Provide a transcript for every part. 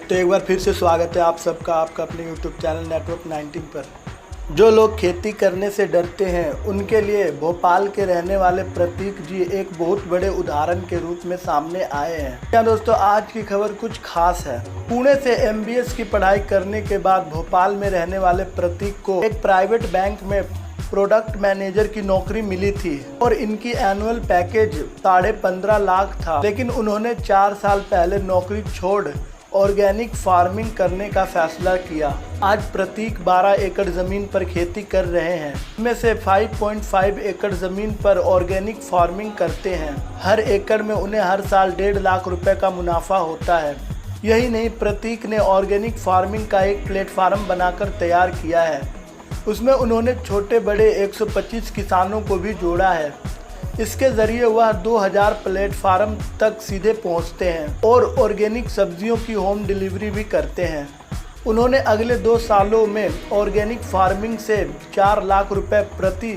तो एक बार फिर से स्वागत है आप सबका आपका अपने YouTube चैनल नेटवर्क 19 पर। जो लोग खेती करने से डरते हैं उनके लिए भोपाल के रहने वाले प्रतीक जी एक बहुत बड़े उदाहरण के रूप में सामने आए हैं। क्या दोस्तों, आज की खबर कुछ खास है। पुणे से MBA की पढ़ाई करने के बाद भोपाल में रहने वाले प्रतीक को एक प्राइवेट बैंक में प्रोडक्ट मैनेजर की नौकरी मिली थी और इनकी एनुअल पैकेज 15.5 लाख था। लेकिन उन्होंने 4 साल पहले नौकरी छोड़ ऑर्गेनिक फार्मिंग करने का फैसला किया। आज प्रतीक 12 एकड़ ज़मीन पर खेती कर रहे हैं। इनमें से 5.5 एकड़ ज़मीन पर ऑर्गेनिक फार्मिंग करते हैं। हर एकड़ में उन्हें हर साल 1.5 लाख रुपए का मुनाफा होता है। यही नहीं, प्रतीक ने ऑर्गेनिक फार्मिंग का एक प्लेटफार्म बनाकर तैयार किया है। उसमें उन्होंने छोटे बड़े 125 किसानों को भी जोड़ा है। इसके ज़रिए वह 2000 प्लेटफार्म तक सीधे पहुंचते हैं और ऑर्गेनिक सब्जियों की होम डिलीवरी भी करते हैं। उन्होंने अगले 2 सालों में ऑर्गेनिक फार्मिंग से 4 लाख रुपए प्रति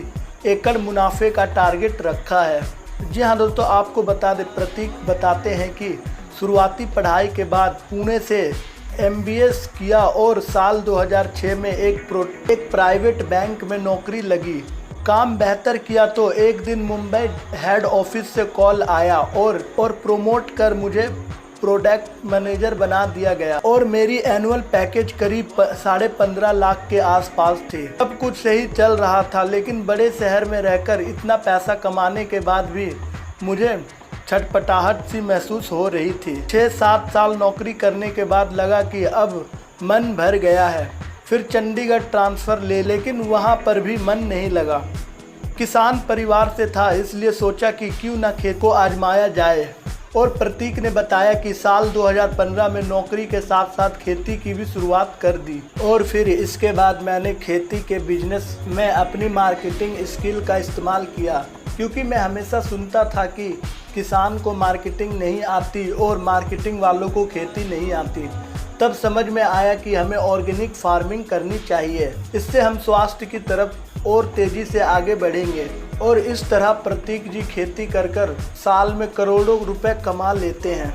एकड़ मुनाफे का टारगेट रखा है। जी हाँ दोस्तों, आपको बता दें, प्रतीक बताते हैं कि शुरुआती पढ़ाई के बाद पुणे से MBA किया और साल 2006 में एक प्राइवेट बैंक में नौकरी लगी। काम बेहतर किया तो एक दिन मुंबई हेड ऑफिस से कॉल आया और प्रमोट कर मुझे प्रोडक्ट मैनेजर बना दिया गया और मेरी एनुअल पैकेज करीब 15.5 लाख के आसपास थी। सब कुछ सही चल रहा था, लेकिन बड़े शहर में रहकर इतना पैसा कमाने के बाद भी मुझे छटपटाहट सी महसूस हो रही थी। 6-7 साल नौकरी करने के बाद लगा कि अब मन भर गया है। फिर चंडीगढ़ ट्रांसफ़र लेकिन वहाँ पर भी मन नहीं लगा। किसान परिवार से था, इसलिए सोचा कि क्यों ना खेत को आजमाया जाए। और प्रतीक ने बताया कि साल 2015 में नौकरी के साथ साथ खेती की भी शुरुआत कर दी और फिर इसके बाद मैंने खेती के बिजनेस में अपनी मार्केटिंग स्किल का इस्तेमाल किया, क्योंकि मैं हमेशा सुनता था कि किसान को मार्केटिंग नहीं आती और मार्केटिंग वालों को खेती नहीं आती। तब समझ में आया कि हमें ऑर्गेनिक फार्मिंग करनी चाहिए। इससे हम स्वास्थ्य की तरफ और तेज़ी से आगे बढ़ेंगे। और इस तरह प्रतीक जी खेती कर साल में करोड़ों रुपए कमा लेते हैं।